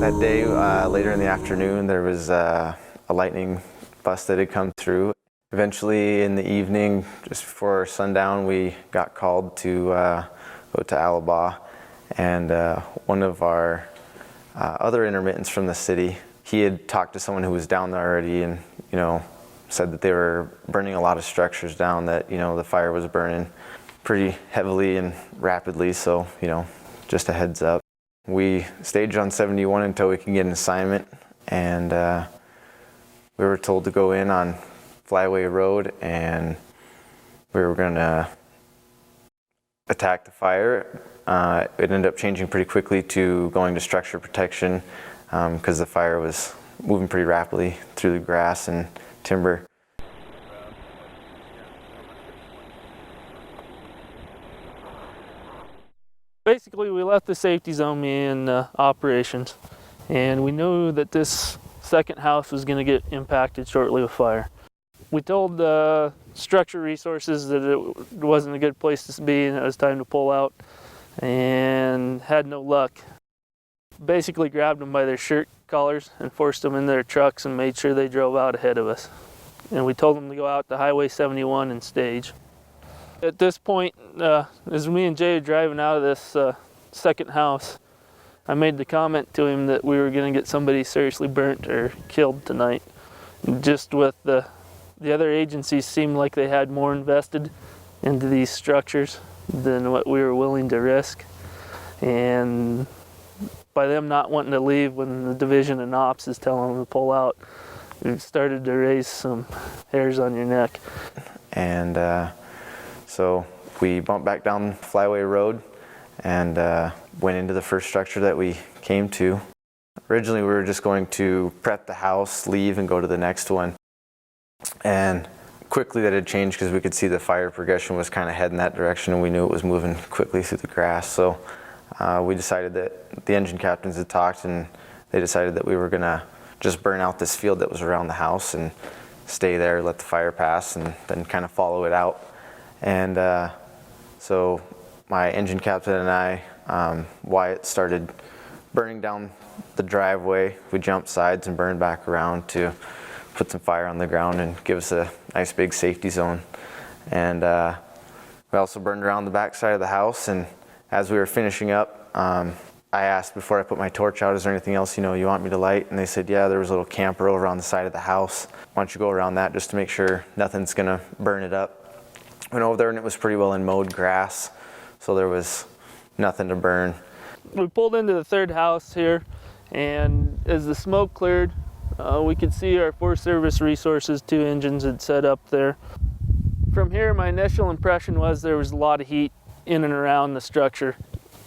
That day, later in the afternoon, there was a lightning bust that had come through. Eventually, in the evening, just before sundown, we got called to go to Alabaugh, and one of our other intermittents from the city, he had talked to someone who was down there already, and said that they were burning a lot of structures down. That the fire was burning pretty heavily and rapidly. So just a heads up. We staged on 71 until we could get an assignment, and we were told to go in on Flyway Road, and we were going to attack the fire. It ended up changing pretty quickly to going to structure protection because the fire was moving pretty rapidly through the grass and timber. Basically, we left the safety zone in operations, and we knew that this second house was going to get impacted shortly with fire. We told the structure resources that it wasn't a good place to be and it was time to pull out, and had no luck. Basically grabbed them by their shirt collars and forced them in their trucks and made sure they drove out ahead of us. And we told them to go out to Highway 71 and stage. At this point, as me and Jay are driving out of this second house, I made the comment to him that we were going to get somebody seriously burnt or killed tonight. Just with the other agencies seemed like they had more invested into these structures than what we were willing to risk. And by them not wanting to leave when the division of ops is telling them to pull out, it started to raise some hairs on your neck. And so we bumped back down Flyway Road and went into the first structure that we came to. Originally, we were just going to prep the house, leave, and go to the next one. And quickly that had changed because we could see the fire progression was kind of heading that direction, and we knew it was moving quickly through the grass. So we decided that the engine captains had talked, and they decided that we were going to just burn out this field that was around the house and stay there, let the fire pass, and then kind of follow it out. And so my engine captain and I, Wyatt, started burning down the driveway. We jumped sides and burned back around to put some fire on the ground and give us a nice big safety zone. And we also burned around the back side of the house, and as we were finishing up, I asked before I put my torch out, is there anything else you want me to light? And they said, yeah, there was a little camper over on the side of the house. Why don't you go around that just to make sure nothing's gonna burn it up. Went over there and it was pretty well in mowed grass, so there was nothing to burn. We pulled into the third house here, and as the smoke cleared, we could see our Forest Service resources, 2 engines had set up there. From here, my initial impression was there was a lot of heat in and around the structure,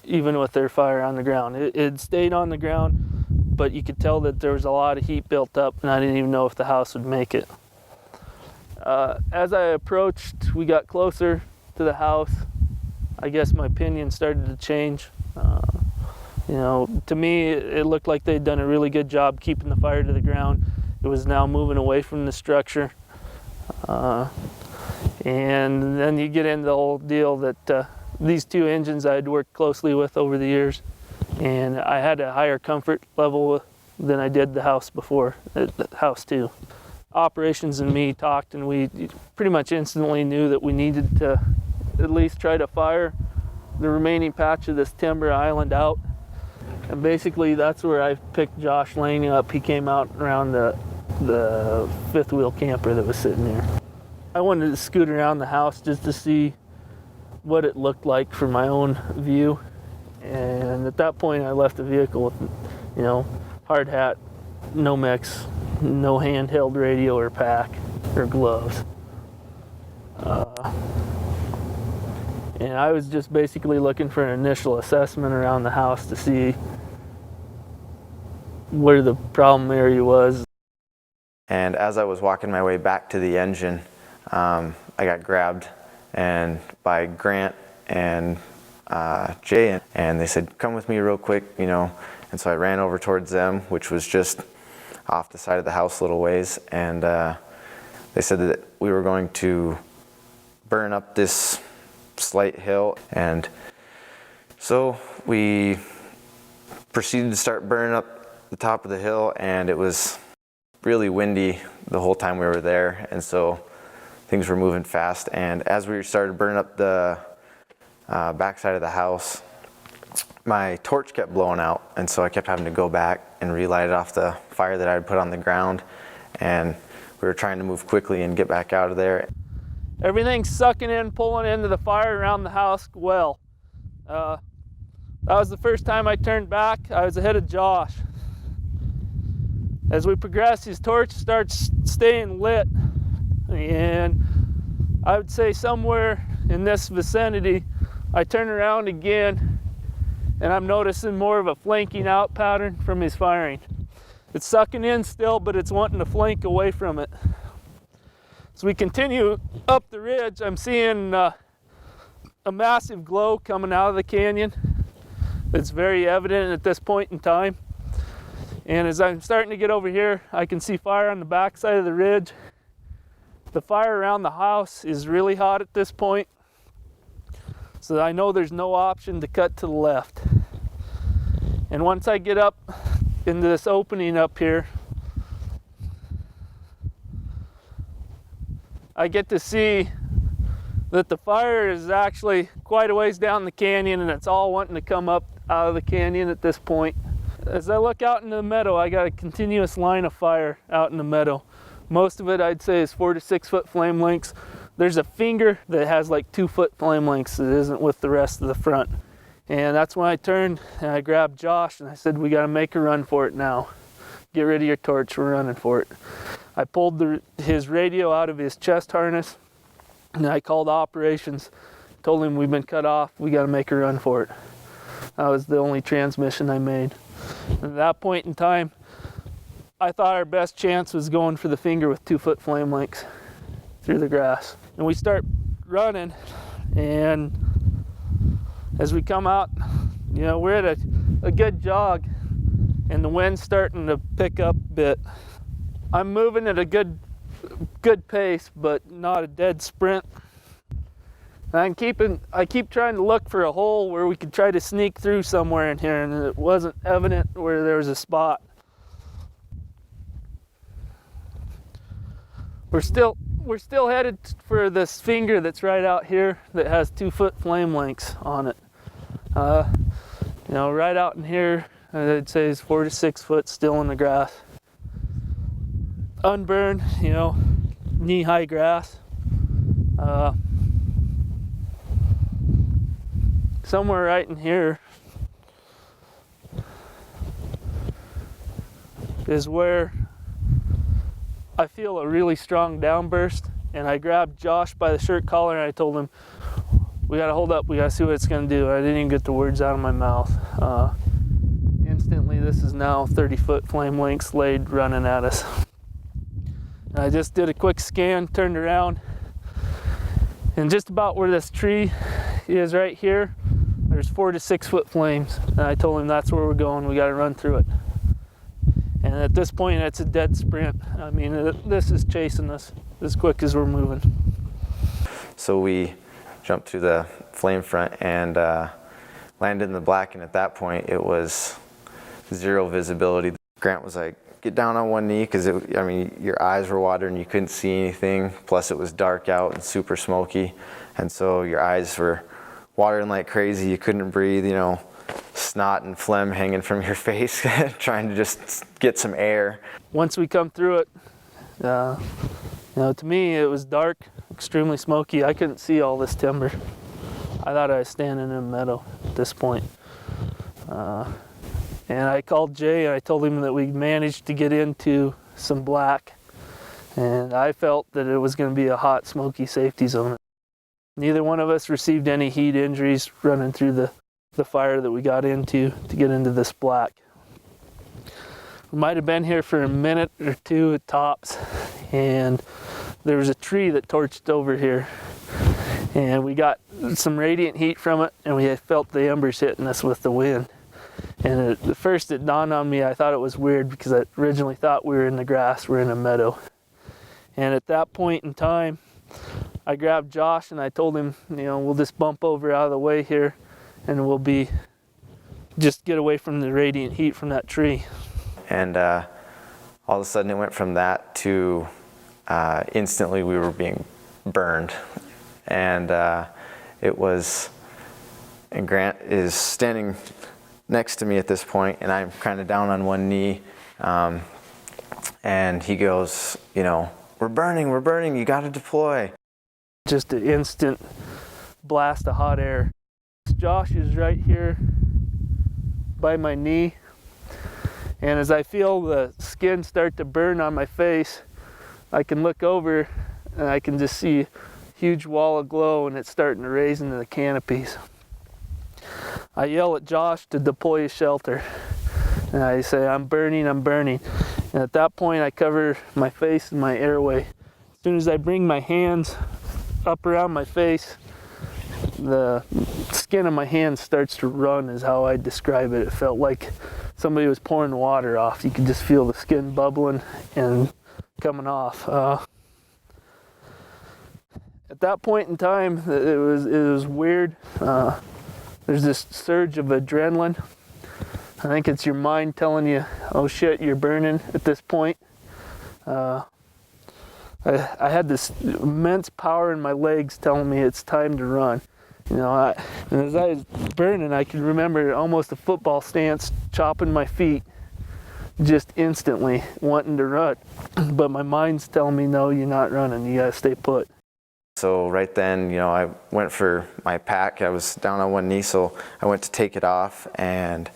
even with their fire on the ground. It stayed on the ground, but you could tell that there was a lot of heat built up, and I didn't even know if the house would make it. As I approached, we got closer to the house. I guess my opinion started to change. To me, it looked like they'd done a really good job keeping the fire to the ground. It was now moving away from the structure. And then you get into the whole deal that these 2 engines I had worked closely with over the years, and I had a higher comfort level than I did the house before, the house 2. Operations and me talked, and we pretty much instantly knew that we needed to at least try to fire the remaining patch of this timber island out. And basically that's where I picked Josh Lane up. He came out around the 5th wheel camper that was sitting there. I wanted to scoot around the house just to see what it looked like from my own view. And at that point I left the vehicle with, hard hat, no mix, no handheld radio or pack or gloves. And I was just basically looking for an initial assessment around the house to see where the problem area was. And as I was walking my way back to the engine, I got grabbed by Grant and Jay, and they said, come with me real quick, And so I ran over towards them, which was just off the side of the house a little ways, and they said that we were going to burn up this slight hill. And so we proceeded to start burning up the top of the hill, and it was really windy the whole time we were there, and so things were moving fast. And as we started burning up the backside of the house, my torch kept blowing out, and so I kept having to go back and relight it off the fire that I had put on the ground, and we were trying to move quickly and get back out of there. Everything's sucking in, pulling into the fire around the house well. That was the first time I turned back. I was ahead of Josh. As we progress, his torch starts staying lit, and I would say somewhere in this vicinity, I turn around again, and I'm noticing more of a flanking out pattern from his firing. It's sucking in still, but it's wanting to flank away from it. As we continue up the ridge, I'm seeing a massive glow coming out of the canyon. It's very evident at this point in time. And as I'm starting to get over here, I can see fire on the back side of the ridge. The fire around the house is really hot at this point, so I know there's no option to cut to the left. And once I get up into this opening up here, I get to see that the fire is actually quite a ways down the canyon, and it's all wanting to come up out of the canyon at this point. As I look out into the meadow, I got a continuous line of fire out in the meadow. Most of it, I'd say, is 4 to 6 foot flame lengths. There's a finger that has like 2 foot flame lengths that isn't with the rest of the front. And that's when I turned and I grabbed Josh and I said, we got to make a run for it now. Get rid of your torch, we're running for it. I pulled his radio out of his chest harness and I called operations, told him we've been cut off, we got to make a run for it. That was the only transmission I made. And at that point in time, I thought our best chance was going for the finger with 2 foot flame lengths through the grass. And we start running, and as we come out, you know, we're at a good jog, and the wind's starting to pick up a bit. I'm moving at a good pace, but not a dead sprint. And I keep trying to look for a hole where we could try to sneak through somewhere in here, and it wasn't evident where there was a spot. We're still headed for this finger that's right out here that has 2 foot flame lengths on it. You know, right out in here, I'd say is 4 to 6 foot still in the grass. Unburned, you know, knee-high grass. Somewhere right in here is where I feel a really strong downburst, and I grabbed Josh by the shirt collar and I told him, we gotta hold up, we gotta see what it's gonna do. I didn't even get the words out of my mouth. Instantly, this is now 30 foot flame lengths laid running at us. And I just did a quick scan, turned around, and just about where this tree is right here, there's 4 to 6 foot flames. And I told him that's where we're going, we gotta run through it. And at this point, it's a dead sprint. I mean, this is chasing us as quick as we're moving. So we jumped through the flame front and landed in the black, and at that point, it was 0 visibility. Grant was like, get down on one knee, because I mean, your eyes were watering, you couldn't see anything, plus it was dark out and super smoky, and so your eyes were watering like crazy, you couldn't breathe, you know, snot and phlegm hanging from your face, trying to just get some air. Once we come through it, you know, to me it was dark, extremely smoky. I couldn't see all this timber. I thought I was standing in a meadow at this point. And I called Jay and I told him that we managed to get into some black, and I felt that it was going to be a hot, smoky safety zone. Neither one of us received any heat injuries running through the fire that we got into to get into this black. We might have been here for a minute or two at tops, and there was a tree that torched over here, and we got some radiant heat from it, and we felt the embers hitting us with the wind. And at first it dawned on me, I thought it was weird because I originally thought we were in the grass, we're in a meadow. And at that point in time, I grabbed Josh and I told him, you know, we'll just bump over out of the way here and we'll just get away from the radiant heat from that tree. and all of a sudden it went from that to instantly we were being burned. And and Grant is standing next to me at this point, and I'm kind of down on one knee, and he goes, we're burning, you got to deploy. Just an instant blast of hot air. Josh is right here by my knee, and as I feel the skin start to burn on my face, I can look over and I can just see a huge wall of glow, and it's starting to raise into the canopies. I yell at Josh to deploy his shelter, and I say, I'm burning. And at that point I cover my face and my airway. As soon as I bring my hands up around my face, the skin of my hands starts to run, is how I describe it. It felt like somebody was pouring water off. You could just feel the skin bubbling and coming off. At that point in time, it was weird. There's this surge of adrenaline. I think it's your mind telling you, oh shit, you're burning at this point. I had this immense power in my legs telling me it's time to run. And as I was burning, I can remember almost a football stance, chopping my feet, just instantly wanting to run. But my mind's telling me, no, you're not running, you gotta stay put. So right then, I went for my pack. I was down on one knee, so I went to take it off and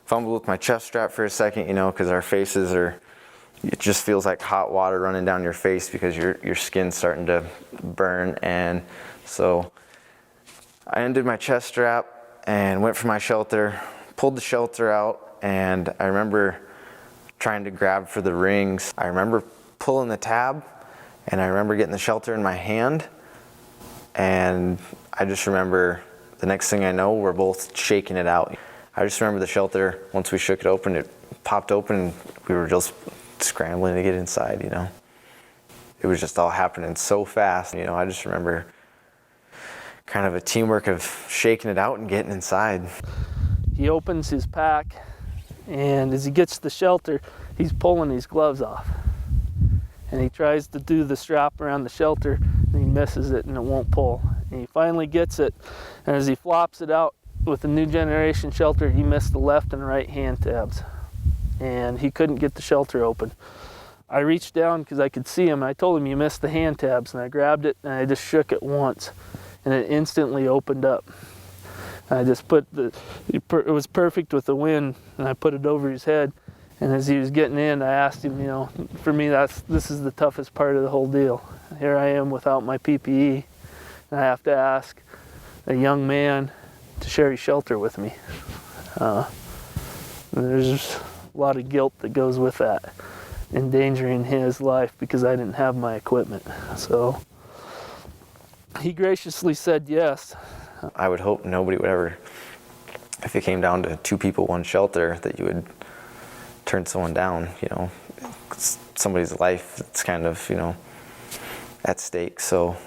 fumbled with my chest strap for a second, because our faces it just feels like hot water running down your face because your skin's starting to burn. And so I undid my chest strap and went for my shelter, pulled the shelter out, and I remember trying to grab for the rings. I remember pulling the tab, and I remember getting the shelter in my hand. And I just remember the next thing I know, we're both shaking it out. I just remember the shelter, once we shook it open, it popped open, and we were just scrambling to get inside, It was just all happening so fast, I just remember kind of a teamwork of shaking it out and getting inside. He opens his pack, and as he gets to the shelter, he's pulling his gloves off. And he tries to do the strap around the shelter, and he misses it and it won't pull. And he finally gets it, and as he flops it out with the new generation shelter, he missed the left and right hand tabs. And he couldn't get the shelter open. I reached down because I could see him, and I told him, you missed the hand tabs. And I grabbed it and I just shook it once, and it instantly opened up. And I just it was perfect with the wind, and I put it over his head. And as he was getting in, I asked him, for me, this is the toughest part of the whole deal. Here I am without my PPE, and I have to ask a young man to share his shelter with me. There's a lot of guilt that goes with that, endangering his life because I didn't have my equipment. So he graciously said yes. I would hope nobody would ever, if it came down to 2 people, 1 shelter, that you would turn someone down. It's somebody's life that's kind of, at stake. So,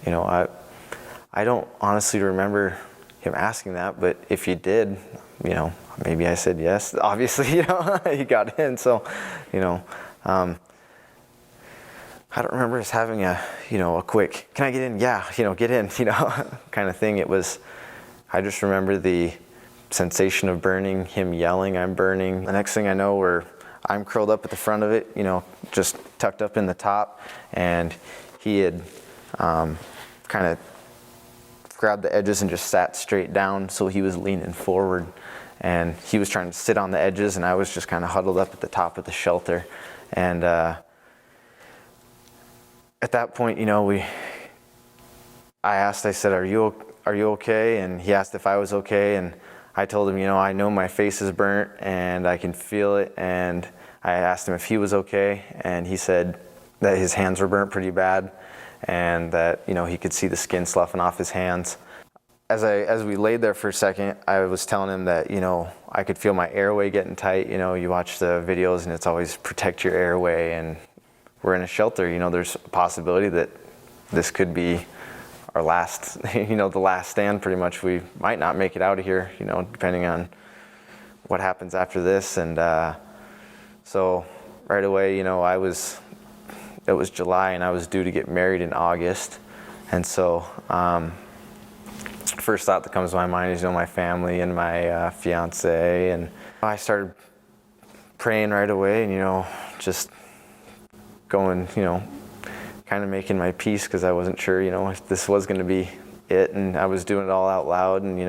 I don't honestly remember him asking that, but if he did, maybe I said yes. Obviously, he got in. So, I don't remember us having a quick, can I get in? Yeah, get in, kind of thing. I just remember the sensation of burning, him yelling, I'm burning. The next thing I know, I'm curled up at the front of it, just tucked up in the top, and he had kind of grabbed the edges and just sat straight down, so he was leaning forward, and he was trying to sit on the edges, and I was just kind of huddled up at the top of the shelter. And at that point, I said, are you okay? And he asked if I was okay, and I told him, I know my face is burnt and I can feel it. And I asked him if he was okay, and he said that his hands were burnt pretty bad, and that he could see the skin sloughing off his hands. As we laid there for a second, I was telling him that I could feel my airway getting tight. You watch the videos and it's always protect your airway, and we're in a shelter. There's a possibility that this could be our last, the last stand pretty much. We might not make it out of here, depending on what happens after this. And So right away, it was July and I was due to get married in August. And so first thought that comes to my mind is, my family and my fiance. And I started praying right away and, just going, kind of making my peace because I wasn't sure, if this was going to be it. And I was doing it all out loud and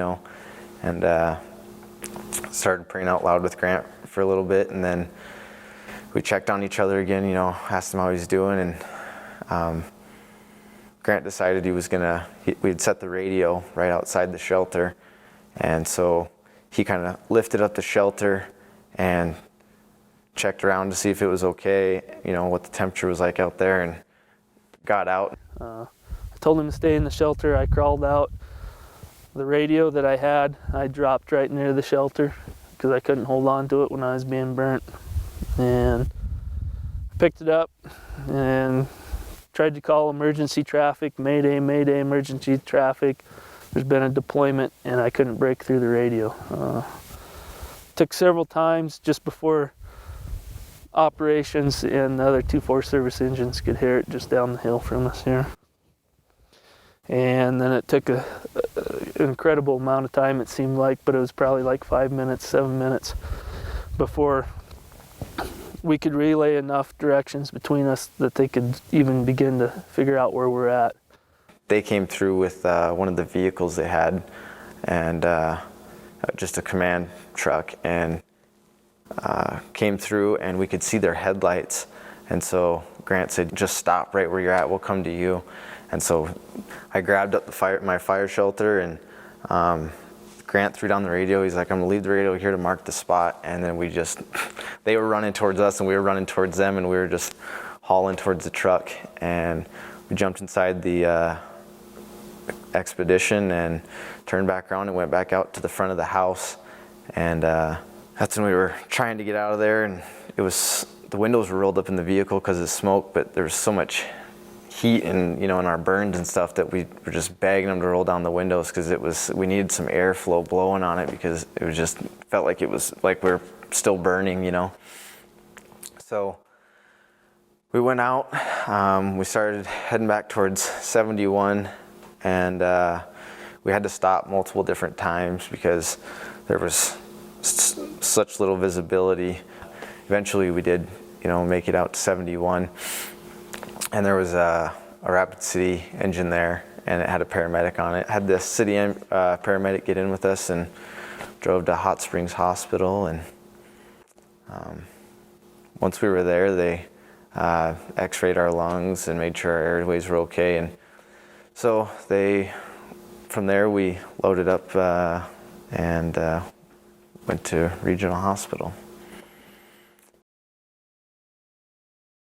started praying out loud with Grant for a little bit. And then we checked on each other again, asked him how he's doing. And Grant decided we'd set the radio right outside the shelter. And so he kind of lifted up the shelter and checked around to see if it was okay, what the temperature was like out there, and got out. I told him to stay in the shelter. I crawled out. The radio that I had, I dropped right near the shelter because I couldn't hold on to it when I was being burnt. And I picked it up and tried to call emergency traffic, mayday, mayday, emergency traffic. There's been a deployment, and I couldn't break through the radio. Took several times just before operations, and the other 2 Forest Service engines could hear it just down the hill from us here. And then it took an incredible amount of time, it seemed like, but it was probably like 5 minutes, 7 minutes before we could relay enough directions between us that they could even begin to figure out where we're at. They came through with one of the vehicles they had, and just a command truck, and came through, and we could see their headlights. And so Grant said, just stop right where you're at, we'll come to you. And so I grabbed up my fire shelter, and Grant threw down the radio. He's like, I'm gonna leave the radio here to mark the spot. And then they were running towards us and we were running towards them, and we were just hauling towards the truck. And we jumped inside the Expedition and turned back around and went back out to the front of the house. And that's when we were trying to get out of there, and the windows were rolled up in the vehicle because of smoke, but there was so much heat and in our burns and stuff that we were just begging them to roll down the windows because we needed some airflow blowing on it because felt like it was like we're still burning. So we went out, we started heading back towards 71, and we had to stop multiple different times because there was such little visibility. Eventually we did make it out to 71, and there was a Rapid City engine there, and it had a paramedic on it. Had the city paramedic get in with us and drove to Hot Springs Hospital. And once we were there, they x-rayed our lungs and made sure our airways were okay. And so from there we loaded up and went to Regional Hospital.